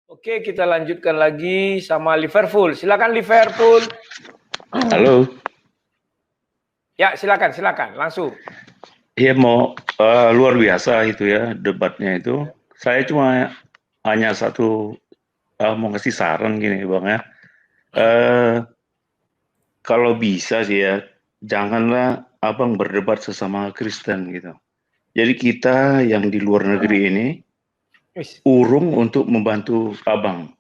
Oke, kita lanjutkan lagi sama Liverpool. Silakan Liverpool. Halo. Ya, silakan langsung. Iya mau luar biasa itu ya debatnya itu. Saya cuma hanya satu mau ngasih saran gini Bang ya. Kalau bisa sih ya, janganlah Abang berdebat sesama Kristen gitu. Jadi kita yang di luar negeri ini urung untuk membantu Abang.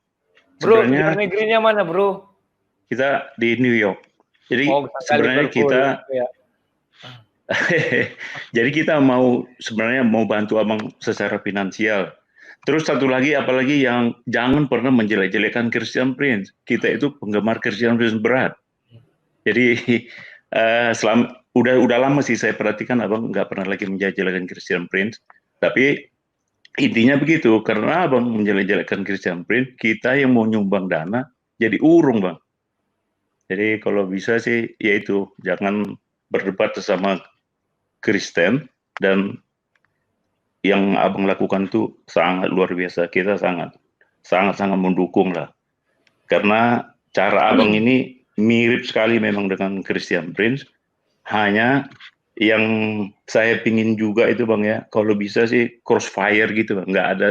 Bro, luar Sebenarnya negerinya mana, Bro? kita di New York. Jadi sebenarnya Liverpool. kita Ya. jadi kita sebenarnya mau bantu Abang secara finansial. Terus satu lagi, apalagi yang jangan pernah menjelek-jelekan Christian Prince. Kita itu penggemar Christian Prince berat. Jadi udah lama sih saya perhatikan Abang nggak pernah lagi menjelek-jelekan Christian Prince. Tapi intinya begitu, karena Abang menjelek-jelekan Christian Prince, kita yang mau nyumbang dana jadi urung Bang. Jadi kalau bisa sih, yaitu jangan berdebat sesama Kristen, dan yang Abang lakukan itu sangat luar biasa. Kita sangat mendukung lah. Karena cara Abang ini mirip sekali memang dengan Christian Prince. Hanya yang saya pingin juga itu Bang ya, kalau bisa sih crossfire gitu Bang. Nggak ada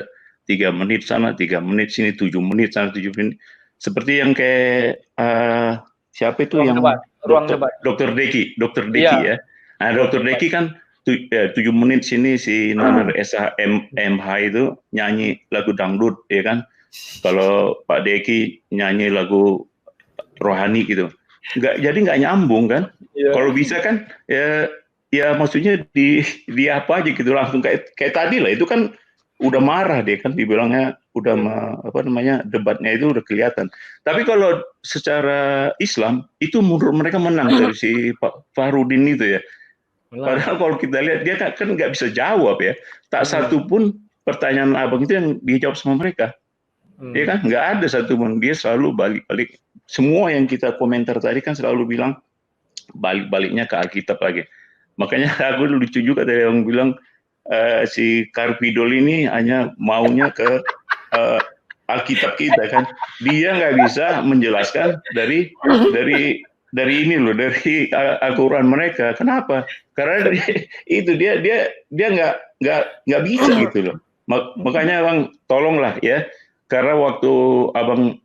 3 menit sana, 3 menit sini, 7 menit sana, 7 menit. Seperti yang kayak siapa itu ruang debat. Dokter Deki Iya. ya. Nah, Dokter Deki kan 7 menit sini si Nanar SHMH itu nyanyi lagu dangdut ya kan. Kalau Pak Deki nyanyi lagu rohani gitu. Jadi nggak nyambung kan. Iya. Kalau bisa kan ya maksudnya di apa aja gitu langsung kayak tadi lah, itu kan udah marah dia kan, dibilangnya udah debatnya itu udah kelihatan. Tapi kalau secara Islam itu menurut mereka menang dari si Pak Farudin itu ya. Padahal kalau kita lihat dia kan nggak bisa jawab ya. Tak satu pun pertanyaan Abang itu yang dijawab sama mereka. Ya kan nggak ada satu pun. Dia selalu balik-balik. Semua yang kita komentar tadi kan selalu bilang balik-baliknya ke Alkitab lagi. Makanya aku lucu juga dari yang bilang si Karpidol ini hanya maunya ke Alkitab kita kan. Dia nggak bisa menjelaskan dari ini loh, dari Al-Quran mereka. Kenapa? Karena dia nggak bisa gitu loh. Makanya Bang, tolonglah ya. Karena waktu Abang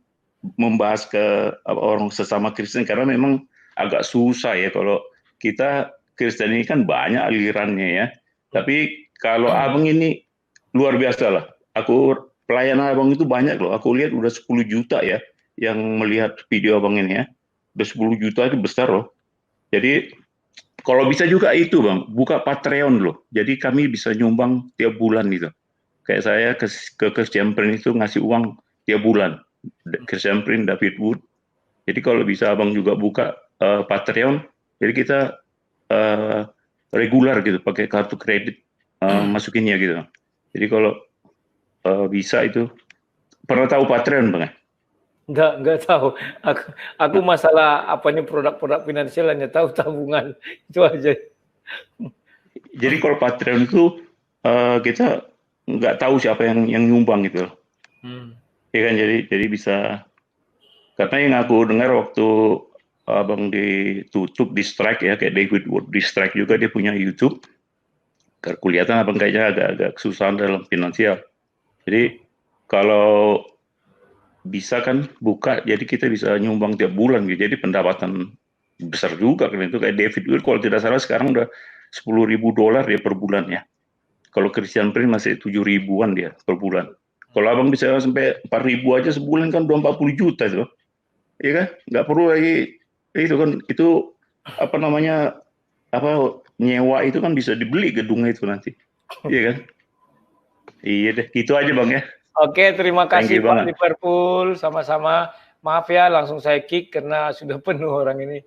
membahas ke orang sesama Kristen, karena memang agak susah ya kalau kita Kristen ini kan banyak alirannya ya. Tapi kalau Abang ini luar biasa lah. Pelayanan Abang itu banyak loh. Aku lihat udah 10 juta ya yang melihat video Abang ini ya. Udah 10 juta itu besar loh. Jadi kalau bisa juga itu Bang, buka Patreon loh. Jadi kami bisa nyumbang tiap bulan gitu. Kayak saya ke Christian Prince itu ngasih uang tiap bulan. Christian Prince, David Wood. Jadi kalau bisa Abang juga buka Patreon, jadi kita regular gitu, pakai kartu kredit masukinnya gitu. Jadi kalau bisa itu, pernah tahu Patreon Bang? Enggak tahu. Aku masalah produk-produk finansial hanya tahu tabungan. Itu aja. Jadi kalau Patreon itu kita nggak tahu siapa yang nyumbang gitu. Ya kan, jadi bisa, karena yang aku dengar waktu Abang ditutup, di strike ya, kayak David Wood di strike juga, dia punya YouTube. Kelihatan Abang kayaknya agak kesusahan dalam finansial. Jadi kalau bisa kan buka, jadi kita bisa nyumbang tiap bulan gitu. Jadi pendapatan besar juga kan itu. Kayak David Wood kalau tidak salah sekarang udah $10.000 dia per bulan ya. Kalau Christian Prince masih 7.000-an dia per bulan. Kalau Abang bisa sampai 4.000 aja sebulan kan udah 40 juta tuh. Iya kan? Nggak perlu lagi itu kan, itu apa namanya, nyewa itu kan bisa dibeli gedungnya itu nanti. Iya kan? Iya deh, gitu aja Bang ya. Oke, terima kasih Pak banget. Liverpool, sama-sama. Maaf ya, langsung saya kick karena sudah penuh orang ini.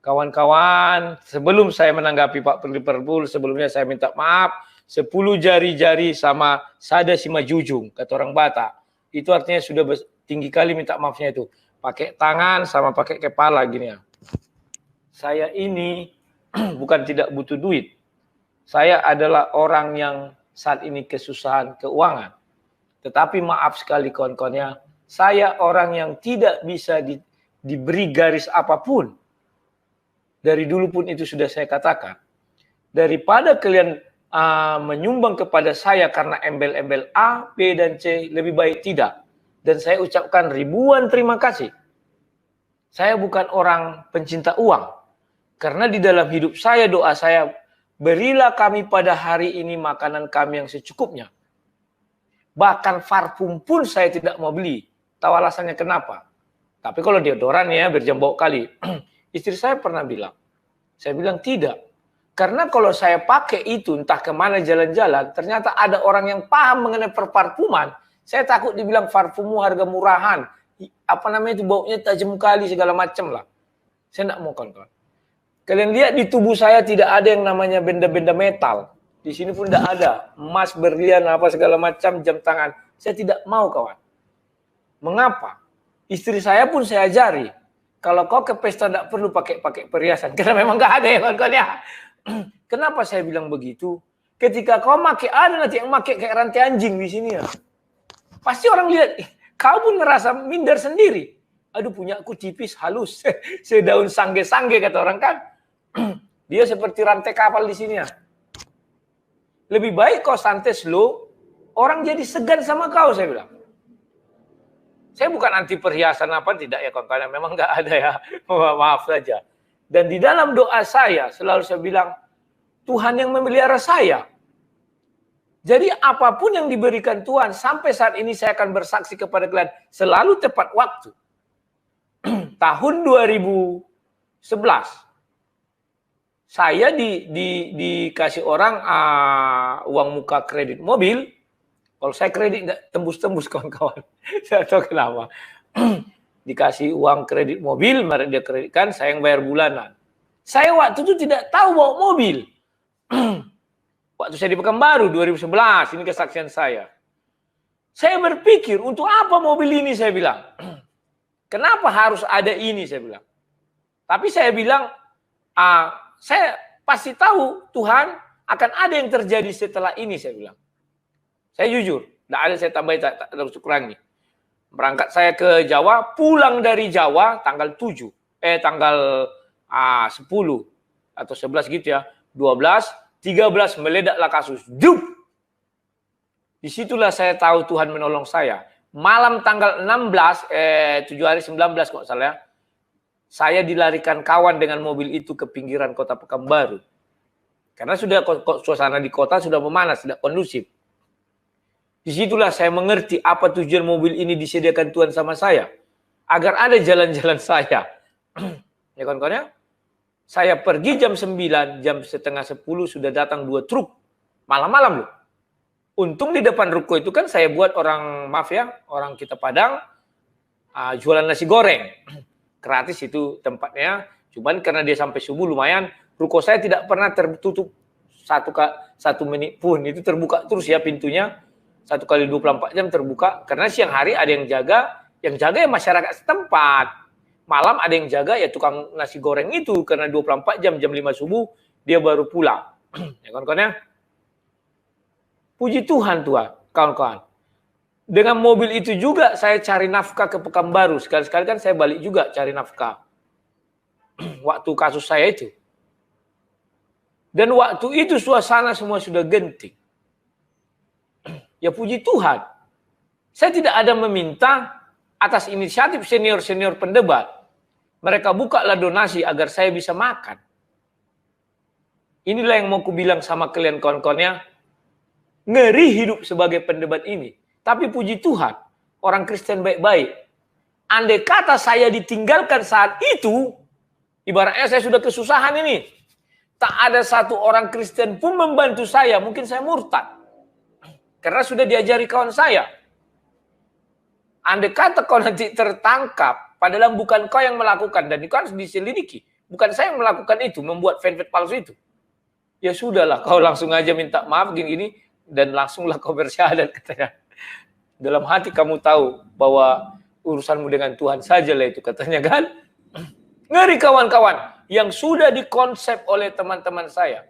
Kawan-kawan, sebelum saya menanggapi Pak Liverpool, sebelumnya saya minta maaf. 10 jari-jari sama sada sima jujung, kata orang Batak. Itu artinya sudah tinggi kali minta maafnya itu. Pakai tangan sama pakai kepala gini ya. Saya ini bukan tidak butuh duit. Saya adalah orang yang saat ini kesusahan keuangan. Tetapi maaf sekali kawan-kawannya, saya orang yang tidak bisa diberi garis apapun. Dari dulu pun itu sudah saya katakan. Daripada kalian menyumbang kepada saya karena embel-embel A, B, dan C, lebih baik tidak. Dan saya ucapkan ribuan terima kasih. Saya bukan orang pencinta uang. Karena di dalam hidup saya, doa saya, berilah kami pada hari ini makanan kami yang secukupnya. Bahkan parfum pun saya tidak mau beli. Tahu alasannya kenapa? Tapi kalau deodoran ya berjambau kali. Istri saya pernah bilang. Saya bilang tidak. Karena kalau saya pakai itu entah kemana jalan-jalan, ternyata ada orang yang paham mengenai perparfuman. Saya takut dibilang parfummu harga murahan. Apa namanya itu, baunya tajam kali segala macam lah. Saya tidak mau kawan-kawan. Kalian lihat di tubuh saya tidak ada yang namanya benda-benda metal. Di sini pun tidak ada. Emas, berlian, apa segala macam, jam tangan. Saya tidak mau kawan. Mengapa? Istri saya pun saya ajari. Kalau kau ke pesta tidak perlu pakai perhiasan. Karena memang nggak ada ya kawan-kawan ya. Kenapa saya bilang begitu? Ketika kau pakai, ada nanti yang pakai kayak rantai anjing di sini ya. Pasti orang lihat, kau pun ngerasa minder sendiri. Aduh, punya aku tipis, halus. Sedaun sangge-sangge kata orang kan. Dia seperti rantai kapal di sini ya. Lebih baik kau santai slow, orang jadi segan sama kau, saya bilang. Saya bukan anti perhiasan apa, tidak ya kawan-kawan. Memang nggak ada ya, maaf saja. Dan di dalam doa saya, selalu saya bilang, Tuhan yang memelihara saya. Jadi apapun yang diberikan Tuhan, sampai saat ini saya akan bersaksi kepada kalian, selalu tepat waktu. Tahun 2011, saya dikasih orang uang muka kredit mobil. Kalau saya kredit nggak tembus-tembus kawan-kawan. Saya tahu kenapa. Dikasih uang kredit mobil, mereka dia kreditkan, saya yang bayar bulanan. Saya waktu itu tidak tahu bawa mobil. Waktu saya di Pekanbaru 2011, ini kesaksian saya. Saya berpikir, untuk apa mobil ini saya bilang. Kenapa harus ada ini saya bilang. Tapi saya bilang, saya pasti tahu Tuhan akan ada yang terjadi setelah ini saya bilang. Saya jujur, tidak ada saya tambahin, tak harus kurangi. Berangkat saya ke Jawa, pulang dari Jawa tanggal 10 atau 11 gitu ya. 12, 13 meledaklah kasus. Dup! Disitulah saya tahu Tuhan menolong saya. Malam tanggal 16, 7 hari 19 kok salah ya. Saya dilarikan kawan dengan mobil itu ke pinggiran kota Pekanbaru. Karena sudah suasana di kota sudah memanas, tidak kondusif. Disitulah saya mengerti apa tujuan mobil ini disediakan Tuhan sama saya. Agar ada jalan-jalan saya. Ya kawan-kawan ya. Saya pergi jam 9, jam setengah 10 sudah datang 2 truk. Malam-malam loh. Untung di depan ruko itu kan saya buat orang, maaf ya, orang kita Padang, jualan nasi goreng. Gratis itu tempatnya. Cuman karena dia sampai subuh lumayan, ruko saya tidak pernah tertutup satu menit pun. Itu terbuka terus ya pintunya. 1 kali 24 jam terbuka. Karena siang hari ada yang jaga ya masyarakat setempat. Malam ada yang jaga ya tukang nasi goreng itu. Karena 24 jam, jam 5 subuh, dia baru pulang. Ya kawan-kawan ya. Puji Tuhan Tuhan, kawan-kawan. Dengan mobil itu juga saya cari nafkah ke Pekanbaru. Sekali-sekali kan saya balik juga cari nafkah. Waktu kasus saya itu. Dan waktu itu suasana semua sudah genting. Ya puji Tuhan. Saya tidak ada meminta atas inisiatif senior-senior pendebat. Mereka bukalah donasi agar saya bisa makan. Inilah yang mau kubilang sama kalian kawan-kawannya. Ngeri hidup sebagai pendebat ini. Tapi puji Tuhan, orang Kristen baik-baik. Andai kata saya ditinggalkan saat itu, ibaratnya saya sudah kesusahan ini. Tak ada satu orang Kristen pun membantu saya, mungkin saya murtad. Karena sudah diajari kawan saya. Andai kata kau nanti tertangkap, padahal bukan kau yang melakukan, dan itu harus diselidiki. Bukan saya yang melakukan itu, membuat fanpage palsu itu. Ya sudahlah, kau langsung aja minta maaf gini-gini, dan langsunglah kau bersyahadat katanya. Dalam hati kamu tahu bahwa urusanmu dengan Tuhan sajalah itu katanya kan. Ngeri kawan-kawan yang sudah dikonsep oleh teman-teman saya.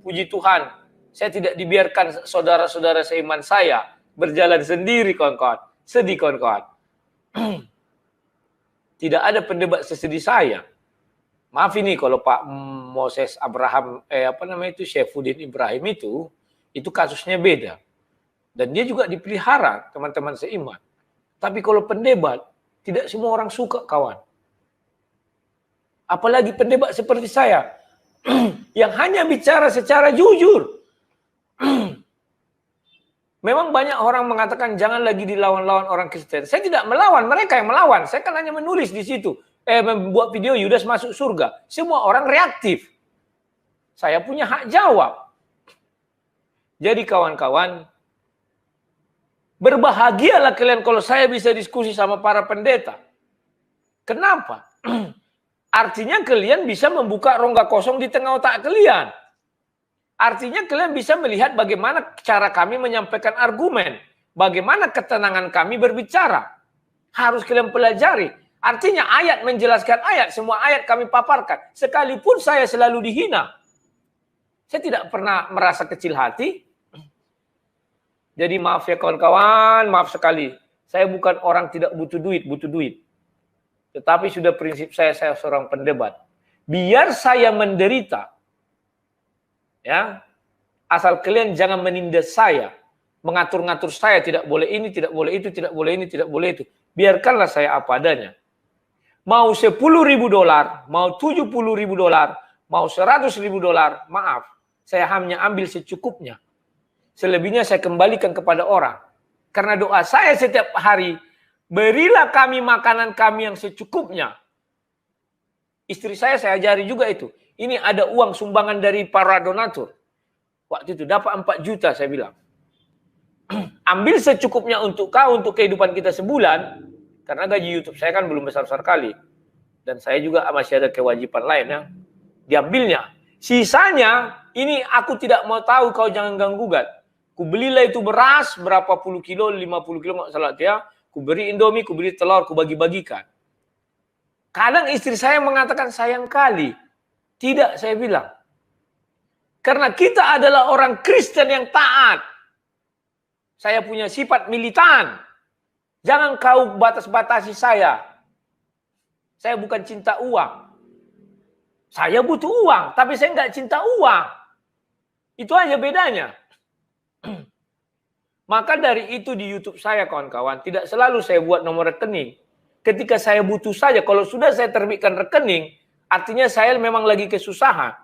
Puji Tuhan, saya tidak dibiarkan saudara-saudara seiman saya berjalan sendiri kawan-kawan. Sedih kawan-kawan. Tidak ada pendebat sesedih saya. Maaf ini kalau Pak Moses Abraham, Syaifuddin Ibrahim itu kasusnya beda. Dan dia juga dipelihara teman-teman seiman. Tapi kalau pendebat, tidak semua orang suka kawan. Apalagi pendebat seperti saya. Yang hanya bicara secara jujur. Memang banyak orang mengatakan jangan lagi dilawan-lawan orang Kristen. Saya tidak melawan, mereka yang melawan. Saya kan hanya menulis di situ. Membuat video Yudas masuk surga. Semua orang reaktif. Saya punya hak jawab. Jadi kawan-kawan, berbahagialah kalian kalau saya bisa diskusi sama para pendeta. Kenapa? Artinya kalian bisa membuka rongga kosong di tengah otak kalian. Artinya kalian bisa melihat bagaimana cara kami menyampaikan argumen. Bagaimana ketenangan kami berbicara. Harus kalian pelajari. Artinya ayat menjelaskan ayat. Semua ayat kami paparkan. Sekalipun saya selalu dihina. Saya tidak pernah merasa kecil hati. Jadi maaf ya kawan-kawan. Maaf sekali. Saya bukan orang tidak butuh duit. Tetapi sudah prinsip saya seorang pendebat. Biar saya menderita. Ya, asal kalian jangan menindas saya, mengatur-ngatur saya, tidak boleh ini, tidak boleh itu, tidak boleh ini, tidak boleh itu. Biarkanlah saya apa adanya. Mau $10.000, mau $70.000, mau $100.000, maaf, saya hanya ambil secukupnya. Selebihnya saya kembalikan kepada orang. Karena doa saya setiap hari, berilah kami makanan kami yang secukupnya. Istri saya ajari juga itu. Ini ada uang sumbangan dari para donatur. Waktu itu dapat 4 juta saya bilang. Ambil secukupnya untuk kau, untuk kehidupan kita sebulan. Karena gaji YouTube saya kan belum besar-besar kali. Dan saya juga masih ada kewajiban lain ya. Diambilnya. Sisanya, ini aku tidak mau tahu, kau jangan ganggu-gugat. Ku belilah itu beras, berapa puluh kilo, 50 kilo, nggak salah dia. Ku beri Indomie, ku beri telur, ku bagi-bagikan. Kadang istri saya mengatakan sayang kali. Tidak, saya bilang. Karena kita adalah orang Kristen yang taat. Saya punya sifat militan. Jangan kau batas-batasi saya. Saya bukan cinta uang. Saya butuh uang, tapi saya nggak cinta uang. Itu aja bedanya. Maka dari itu di YouTube saya kawan-kawan, tidak selalu saya buat nomor rekening. Ketika saya butuh saja, kalau sudah saya terbitkan rekening, artinya saya memang lagi kesusahan.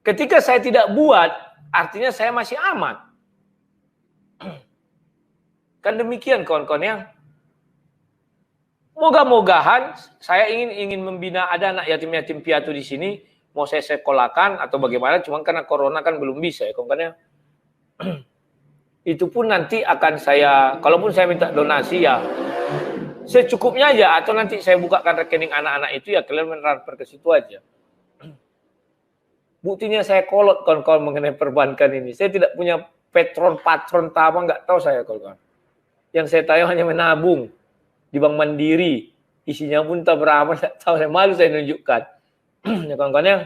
Ketika saya tidak buat, artinya saya masih aman. Kan demikian kawan-kawan ya. Moga-mogahan saya ingin membina, ada anak yatim-yatim piatu di sini, mau saya sekolahkan atau bagaimana, cuma karena corona kan belum bisa ya kawan-kawan ya. Itu pun nanti akan saya, kalaupun saya minta donasi ya secukupnya aja, atau nanti saya bukakan rekening anak-anak itu ya kalian mentransfer ke situ aja. Buktinya saya kolot kawan-kawan mengenai perbankan ini. Saya tidak punya patron apa, nggak tahu saya kawan-kawan. Yang saya tahu hanya menabung di Bank Mandiri. Isinya pun tak berapa, nggak tahu. Saya malu saya nunjukkan. Ya kawan-kawan ya.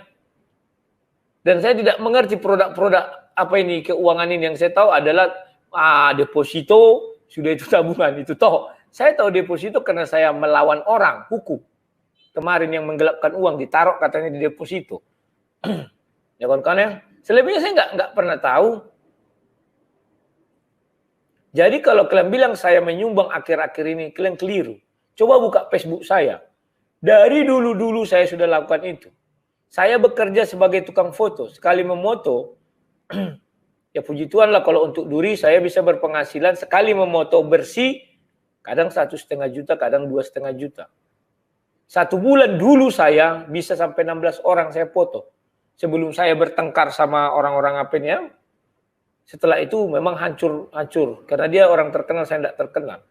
Dan saya tidak mengerti produk-produk apa ini, keuangan ini. Yang saya tahu adalah deposito, sudah itu tabungan, itu toh. Saya tahu deposito karena saya melawan orang, hukum. Kemarin yang menggelapkan uang ditaruh katanya di deposito. Ya kawan-kawan ya. Selebihnya saya nggak pernah tahu. Jadi kalau kalian bilang saya menyumbang akhir-akhir ini, kalian keliru. Coba buka Facebook saya. Dari dulu-dulu saya sudah lakukan itu. Saya bekerja sebagai tukang foto. Sekali memoto, ya puji Tuhan lah kalau untuk duri saya bisa berpenghasilan. Sekali memoto bersih, kadang 1,5 juta, kadang 2,5 juta. 1 bulan dulu saya bisa sampai 16 orang saya foto. Sebelum saya bertengkar sama orang-orang apa ini ya. Setelah itu memang hancur. Karena dia orang terkenal, saya tidak terkenal.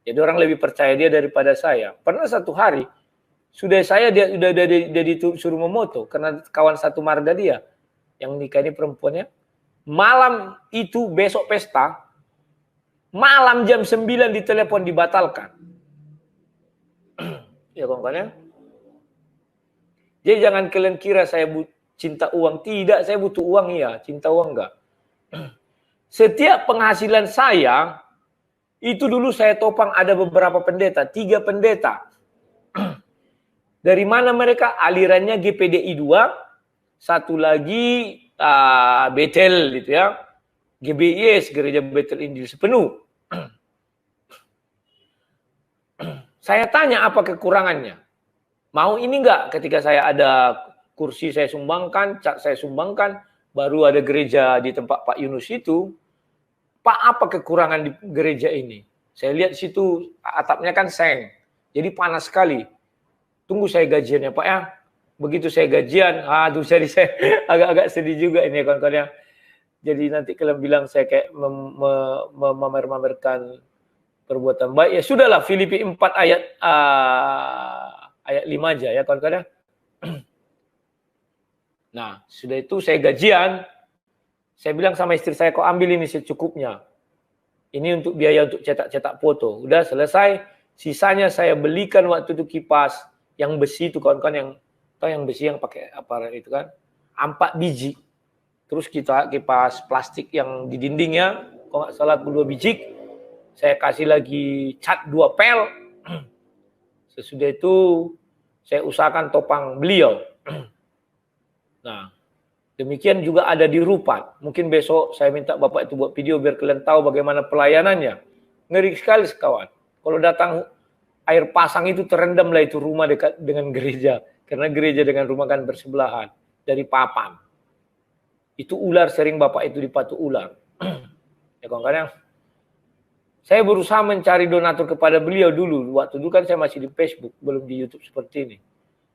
Jadi orang lebih percaya dia daripada saya. Pernah satu hari, sudah disuruh memoto. Karena kawan satu marga dia, yang nikah ini perempuannya. Malam itu besok pesta, malam jam 9 ditelepon dibatalkan. Ya kawan-kawan ya. Jadi jangan kalian kira saya cinta uang. Tidak, saya butuh uang ya, cinta uang enggak. Setiap penghasilan saya, itu dulu saya topang ada beberapa pendeta, 3 pendeta. Dari mana mereka? Alirannya GPDI 2, satu lagi Betel gitu ya. GBIS, Gereja Betel Injil Sepenuh. Saya tanya apa kekurangannya. Mau ini enggak ketika saya ada kursi saya sumbangkan, cat saya sumbangkan, baru ada gereja di tempat Pak Yunus itu. Pak, apa kekurangan di gereja ini? Saya lihat situ atapnya kan seng. Jadi panas sekali. Tunggu saya gajian ya Pak ya. Begitu saya gajian, aduh jadi saya agak-agak sedih juga ini kawan-kawan ya. Jadi nanti kalian bilang saya kayak memamer-mamerkan perbuatan baik. Ya sudahlah, Filipi 4 ayat 5 aja ya kawan-kawan ya. Nah, sudah itu saya gajian. Saya bilang sama istri saya, kok ambil ini secukupnya. Ini untuk biaya untuk cetak-cetak foto. Udah selesai. Sisanya saya belikan waktu itu kipas yang besi itu kawan-kawan, yang tahu yang besi yang pakai aparat itu kan. 4 biji. Terus kita kipas plastik yang di dindingnya, kalau nggak salah 2 biji. Saya kasih lagi cat 2 pel. Sesudah itu saya usahakan topang beliau. Nah, demikian juga ada di Rupat. Mungkin besok saya minta Bapak itu buat video biar kalian tahu bagaimana pelayanannya. Ngeri sekali sekawan. Kalau datang air pasang itu terendamlah itu rumah dekat dengan gereja. Karena gereja dengan rumah kan bersebelahan. Dari papan. Itu ular, sering Bapak itu dipatu ular. Ya kawan-kawan. Saya berusaha mencari donatur kepada beliau dulu. Waktu dulu kan saya masih di Facebook. Belum di YouTube seperti ini.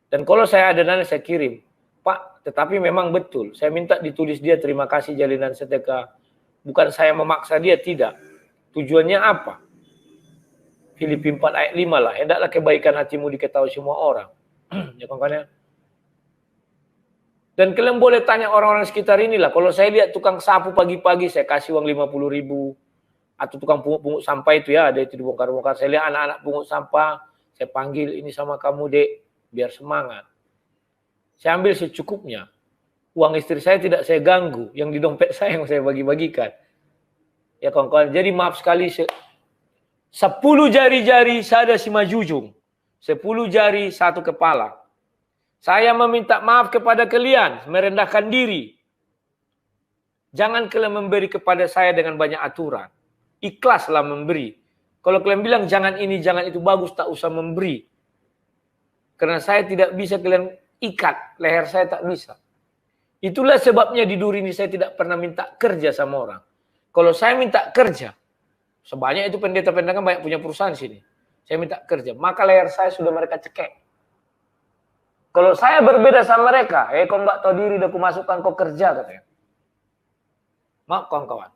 Dan kalau saya ada dana saya kirim. Pak, tetapi memang betul. Saya minta ditulis dia terima kasih jalinan sedekah. Bukan saya memaksa dia, tidak. Tujuannya apa? Filipi 4 ayat 5 lah. Hendaklah kebaikan hatimu diketahui semua orang. Ya kawan-kawan. Dan kalian boleh tanya orang-orang sekitar inilah. Kalau saya lihat tukang sapu pagi-pagi, saya kasih uang 50.000. Atau tukang pungut sampah itu ya, ada itu dibongkar-bongkar. Saya lihat anak-anak pungut sampah, saya panggil, ini sama kamu dek, biar semangat. Saya ambil secukupnya. Uang istri saya tidak saya ganggu. Yang di dompet saya yang saya bagi-bagikan. Ya kawan-kawan. Jadi maaf sekali. 10 jari-jari sada sima jujung. 10 jari satu kepala. Saya meminta maaf kepada kalian. Merendahkan diri. Jangan kalian memberi kepada saya dengan banyak aturan. Ikhlaslah memberi. Kalau kalian bilang jangan ini, jangan itu, bagus, tak usah memberi. Karena saya tidak bisa kalian ikat, leher saya tak bisa. Itulah sebabnya di Duri ini saya tidak pernah minta kerja sama orang. Kalau saya minta kerja, sebanyak itu pendeta-pendeta kan banyak punya perusahaan sini. Saya minta kerja, maka leher saya sudah mereka cekek. Kalau saya berbeda sama mereka, kau mbak tahu diri, udah aku masukkan kau kerja katanya. Maaf kawan-kawan.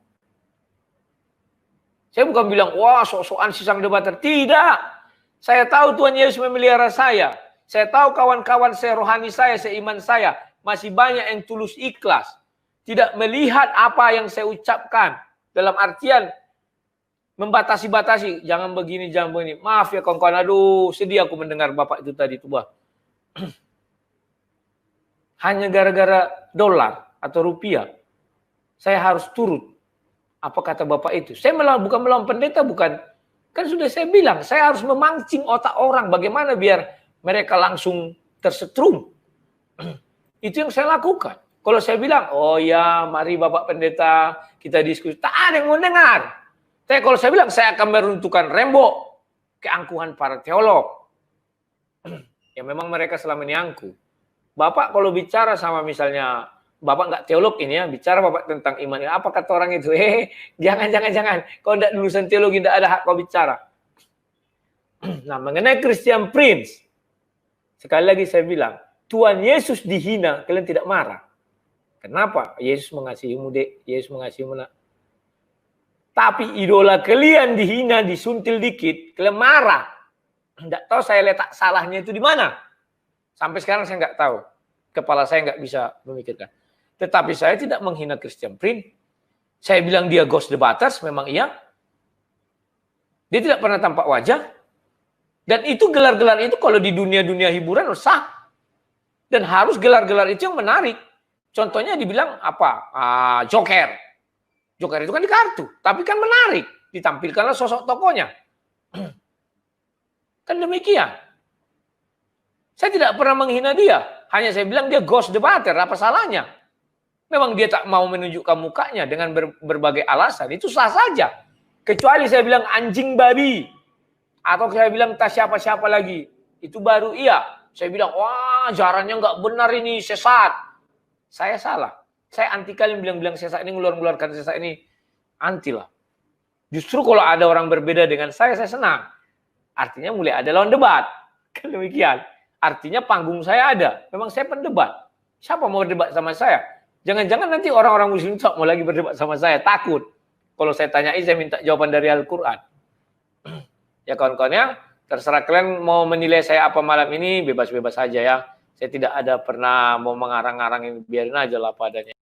Saya bukan bilang, wah sok-sokan si sang debater. Tidak. Saya tahu Tuhan Yesus memelihara saya. Saya tahu kawan-kawan saya, rohani saya, seiman saya. Masih banyak yang tulus ikhlas. Tidak melihat apa yang saya ucapkan. Dalam artian, membatasi-batasi. Jangan begini, jangan begini. Maaf ya kawan-kawan. Aduh, sedih aku mendengar Bapak itu tadi. Tuh, hanya gara-gara dolar atau rupiah. Saya harus turut. Apa kata Bapak itu? Saya bukan melawan pendeta, bukan. Kan sudah saya bilang, saya harus memancing otak orang. Bagaimana biar mereka langsung tersetrum. Itu yang saya lakukan. Kalau saya bilang, oh ya mari Bapak Pendeta kita diskusi. Tak ada yang mau dengar. Tapi kalau saya bilang, saya akan meruntuhkan rembok keangkuhan para teolog. Ya memang mereka selama ini angkuh. Bapak kalau bicara sama misalnya, Bapak nggak teolog ini ya, bicara Bapak tentang iman. Apa kata orang itu? Jangan. Kau tidak lulusan teologi, tidak ada hak kau bicara. Nah mengenai Christian Prince, sekali lagi saya bilang, Tuhan Yesus dihina, kalian tidak marah. Kenapa? Yesus mengasihimu, dek. Yesus mengasihimu, nak. Tapi idola kalian dihina, disuntil dikit, kalian marah. Tidak tahu saya letak salahnya itu di mana. Sampai sekarang saya nggak tahu. Kepala saya nggak bisa memikirkan. Tetapi saya tidak menghina Christian Prince. Saya bilang dia ghost debaters, memang iya. Dia tidak pernah tampak wajah. Dan itu gelar-gelar itu kalau di dunia-dunia hiburan sah. Dan harus gelar-gelar itu yang menarik. Contohnya dibilang apa? Joker. Joker itu kan di kartu, tapi kan menarik. Ditampilkanlah sosok tokohnya. Kan demikian. Saya tidak pernah menghina dia. Hanya saya bilang dia ghost debater, apa salahnya? Memang dia tak mau menunjukkan mukanya dengan berbagai alasan. Itu sah saja. Kecuali saya bilang anjing babi. Atau saya bilang tak siapa-siapa lagi. Itu baru iya. Saya bilang, wah jarannya nggak benar ini, sesat. Saya salah. Saya anti kali bilang-bilang sesat ini, ngeluarkan sesat ini. Anti lah. Justru kalau ada orang berbeda dengan saya senang. Artinya mulai ada lawan debat. Kan demikian. Artinya panggung saya ada. Memang saya pendebat. Siapa mau berdebat sama saya? Jangan-jangan nanti orang-orang muslim tak mau lagi berdebat sama saya. Takut. Kalau saya tanyai, saya minta jawaban dari Al-Quran. Ya kawan-kawan ya. Terserah kalian mau menilai saya apa malam ini. Bebas-bebas saja ya. Saya tidak ada pernah mau mengarang-arang. Biarin aja lah padanya.